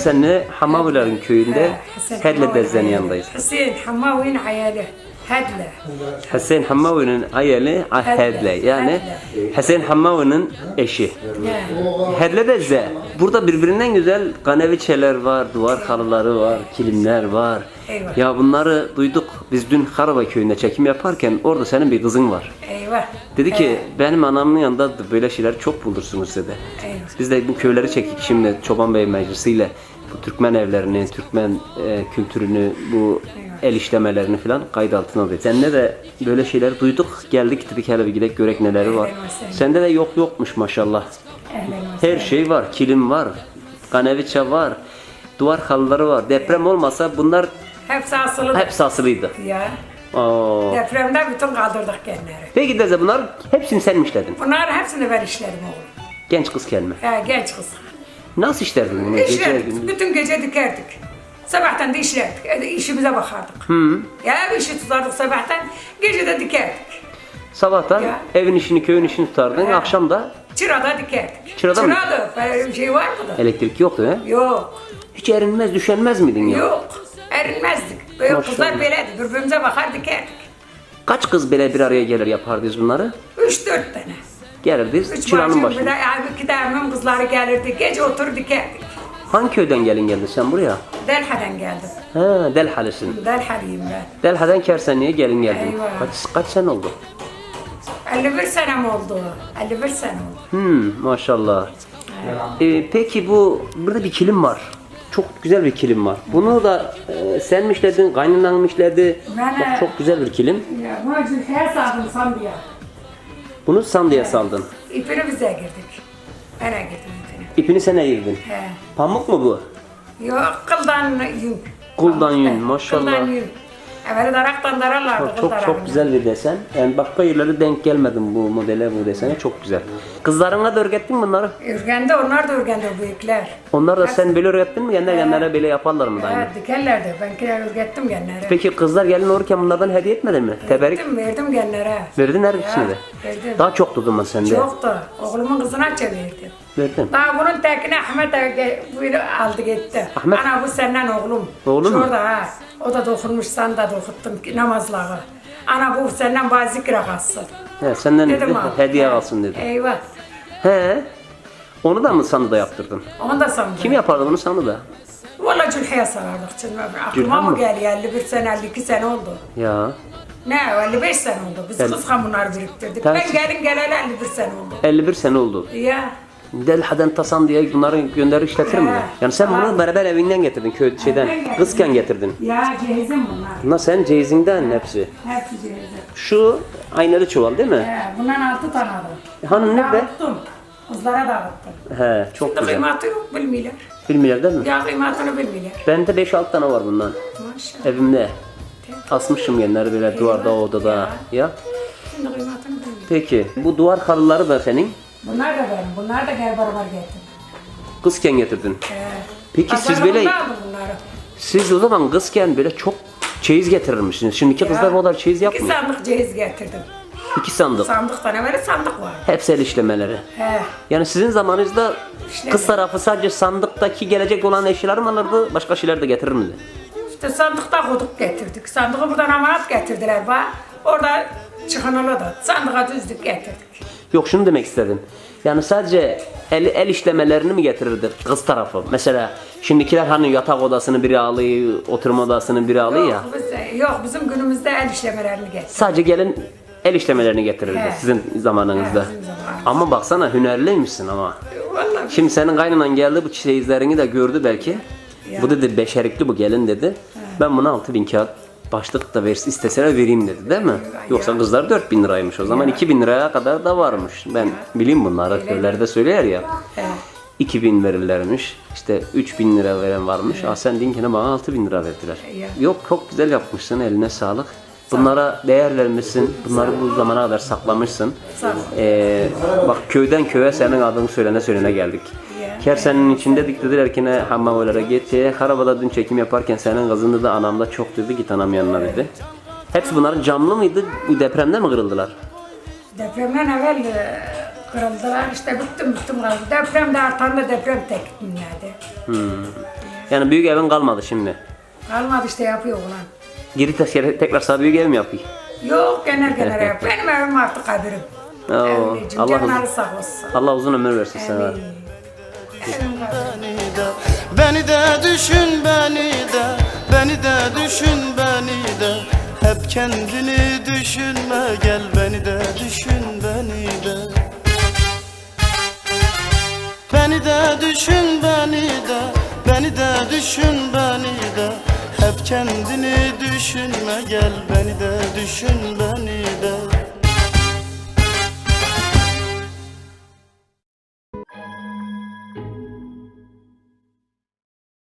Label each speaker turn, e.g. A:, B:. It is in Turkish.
A: Kersenli Hamavilerin köyünde Hedle Dezde'nin yanındayız.
B: Hüseyin Hamavi'nin hayali Hedle.
A: Hüseyin Hamavi'nin ayeli Hedle. Yani Hüseyin Hamavi'nin eşi. Hedle Dezde. Burada birbirinden güzel kaneviçeler var, duvar halıları var, kilimler var.
B: Eyvah.
A: Ya bunları duyduk. Biz dün Karabağ köyünde çekim yaparken orada senin bir kızın var.
B: Eyvah.
A: Dedi ki benim anamın yanında böyle şeyler çok bulursunuz dedi.
B: Eyvah.
A: Biz de bu köyleri çektik şimdi Çoban Bey Meclisi ile bu Türkmen evlerini, Türkmen kültürünü, bu el işlemelerini falan kayıt altına aldık. Sende de böyle şeyler duyduk, geldik dedik hele bir gidelim görek neleri var. Sende de yokmuş maşallah. Her şey var, kilim var, kaneviçe var, duvar halıları var. Deprem olmasa bunlar
B: Hepsi asılı.
A: hepsi asılıydı.
B: Ya.
A: Oo.
B: Depremde bütün kaldırdık genleri.
A: Peki Deze bunlar hepsini sen mi işledin?
B: Bunlar hepsini ben işledim oğlum.
A: Genç kız kelime.
B: Genç kız.
A: Nasıl işlerdin bunu? Gece
B: İşlerdik.
A: gündüz?
B: Bütün gece dikerdik. Sabahtan da işlerdik. İşimize bakardık. Ya ev işi tutardık sabahtan. Gece de dikerdik.
A: Sabahtan
B: Ya.
A: evin işini, köyün işini tutardın. Akşam da
B: Çırada dikerdik.
A: Çırada mı?
B: Böyle bir şey var mı da?
A: elektrik yoktu he?
B: Yok.
A: Hiç erinmez, düşenmez miydin ya?
B: Yok. Erinmezdik. Böyle
A: Maşallah.
B: kızlar böyleydi. Birbirimize bakar dikerdik.
A: Kaç kız böyle bir araya gelir yapardınız bunları?
B: 3-4 tane.
A: Gelirdiniz
B: Üç
A: çıranın
B: bacım bir
A: başına.
B: de abi iki de emmim kızları gelirdi. Gece otur dikerdik.
A: Hangi köyden gelin geldin sen buraya?
B: Delha'dan geldim.
A: Ha, Delhalisin.
B: Delha'lıyım ben.
A: Delha'dan Kersenli'ye gelin geldin.
B: Eyvah.
A: Kaç sene oldu?
B: 51 senem oldu. 51 sene oldu.
A: Maşallah. Peki burada bir kilim var. Çok güzel bir kilim var. Bunu da sen mi işledin, kaynanan mı işledi?
B: Ben-
A: Bak, çok güzel bir kilim.
B: Ya bunu her saldım sandıya.
A: Bunu sandıya saldın.
B: İpini bize girdik. Ben girdim ipini.
A: İpini sen eğirdin.
B: He.
A: Pamuk mu bu?
B: Yok kıldan yün.
A: Kıldan yün,
B: İşte,
A: maşallah.
B: Kıldan yün. Evveli daraktan dararlardı.
A: Çok güzel bir desen. Yani başka yerlere denk gelmedim bu modele, bu desene. Çok güzel. Kızlarına da öğrettin mi bunları?
B: Ürgendi, onlar da ürgendi büyükler.
A: Onlar da sen böyle öğrettin mi? Genelde böyle yaparlar mı da aynı?
B: Evet, dikerlerdi. Ben kiler ürgettim genlere.
A: Peki kızlar gelin olurken bunlardan hediye etmedin mi? Teberik
B: Verdim genlere.
A: verdin her ikisini de.
B: Verdim.
A: Daha çok o zaman sende.
B: Çoktu. Oğlumun kızına çevirdim.
A: Verdin.
B: Daha bunun tekini Ahmet böyle aldı gitti.
A: Ahmet?
B: Ana bu senden oğlum.
A: Oğlum mu?
B: Şurada ha. O da dokunmuş, sen de dokuttum namazları. Ana bu senden bazı zikre kalsın.
A: He, senden
B: Dedim
A: dedi,
B: abi.
A: hediye
B: He.
A: alsın dedi.
B: Eyvah.
A: He. Onu da mı sandıda yaptırdın?
B: Onu da sandım.
A: Kim yapardı bunu sandıda?
B: Valla Cülhe'ye sarardık. Şimdi aklıma
A: Cülhan
B: mı
A: mı?
B: geliyor? 51 sene, 52 sene oldu.
A: Ya.
B: Ne 55 sene oldu. Biz kızkan bunları biriktirdik.
A: Ben-
B: Ben gelin geleli 51 sene oldu.
A: 51 sene oldu.
B: Ya.
A: Delha'dan Tasan diye bunları gönderir işletir mi?
B: He.
A: Yani sen bunu beraber evinden getirdin, şeyden,
B: Evden
A: kızken getirdin.
B: Ya cehizim bunlar.
A: Bunlar senin ceyizinden hepsi.
B: Hepsi cehizim.
A: Şu aynalı çuval değil mi?
B: Bundan 6 tane aldım.
A: Hanım nerede?
B: Dağıttım. Kızlara dağıttım.
A: He, çok
B: Şimdi
A: güzel.
B: kıymatı yok bilmiyorlar.
A: Bilmiyorlar değil mi?
B: Ya kıymatını bilmiyorlar.
A: Bende 5-6 tane var bundan.
B: Maşallah.
A: Evimde. Asmışım genleri böyle duvarda, odada. Ya.
B: Şimdi kıymatını bilmiyorlar.
A: Peki, bu duvar halıları da senin.
B: Bunlar da benim. Bunlar da gel beraber getirdim.
A: Kızken getirdin. Peki siz böyle,
B: Pazarlığında aldım bunları.
A: siz o zaman kızken böyle çok çeyiz getirirmişsiniz. Şimdiki kızlar o kadar çeyiz
B: 2
A: yapmıyor.
B: sandık cehiz getirdim.
A: 2 sandık.
B: Sandıktan evvel sandık var.
A: Hepsi el işlemeleri.
B: He.
A: Yani sizin zamanınızda
B: İşleme.
A: kız tarafı sadece sandıktaki gelecek olan eşyaları mı alırdı, başka şeyler de getirir miydi?
B: İşte sandıkta koduk getirdik. Sandığı buradan amanet getirdiler bana. Orada çıkanalı da sandığa düzdük getirdik.
A: Yok şunu demek istedim. Yani sadece el işlemelerini mi getirirdi kız tarafı? Mesela şimdikiler hani yatak odasını biri alıyor, oturma odasını biri alıyor ya.
B: Yok bizim günümüzde el işlemelerini getirdik.
A: Sadece gelin el işlemelerini getirirdi
B: He.
A: sizin zamanınızda.
B: He, bizim zamanımızda.
A: Ama baksana hünerliymişsin ama.
B: Vallahi
A: Şimdi senin kaynanan geldi bu çeyizlerini de gördü belki.
B: Ya.
A: Bu dedi beşerikli bu gelin dedi. Ben buna 6.000 kağıt başlık da isteseler vereyim dedi değil mi? Yoksa kızlar 4.000 liraymış o zaman 2.000 liraya kadar da varmış. Ben bileyim bunları köylerde söyler ya.
B: He.
A: 2.000 verirlermiş. İşte 3.000 lira veren varmış. Sen dinkine bana 6.000 lira verdiler.
B: Ya.
A: Yok çok güzel yapmışsın eline sağlık. Bunlara değer vermişsin. Bunları bu zamana kadar saklamışsın.
B: Sağ ol.
A: Bak köyden köye senin adını söylene geldik.
B: Ya.
A: Kersenin içinde dediler ki ne Hamaviler'e git. Karabağ'da dün çekim yaparken senin kızını da anamda çok dedi git anam yanına dedi. Hepsi bunların camlı mıydı? Bu depremde mi kırıldılar?
B: Depremden evvel kırıldılar işte bittim kaldı. Depremde artan da deprem tek dünyada.
A: Yani büyük evin kalmadı şimdi.
B: Kalmadı işte yapıyor ulan.
A: Geri tekrar sana büyük ev mi yapayım?
B: Yok genel yap. Benim evim artık kabirim.
A: Oo,
B: Evliyim.
A: Allah
B: Canları
A: uzun-
B: sağ olsun.
A: Allah uzun ömür versin sana.
B: Evim kabirim.
C: Beni de düşün beni de, beni de düşün beni de. Hep kendini düşünme, gel beni de düşün beni de. Beni de düşün beni de, beni de düşün beni de. Hep kendini düşünme, gel beni de düşün beni de.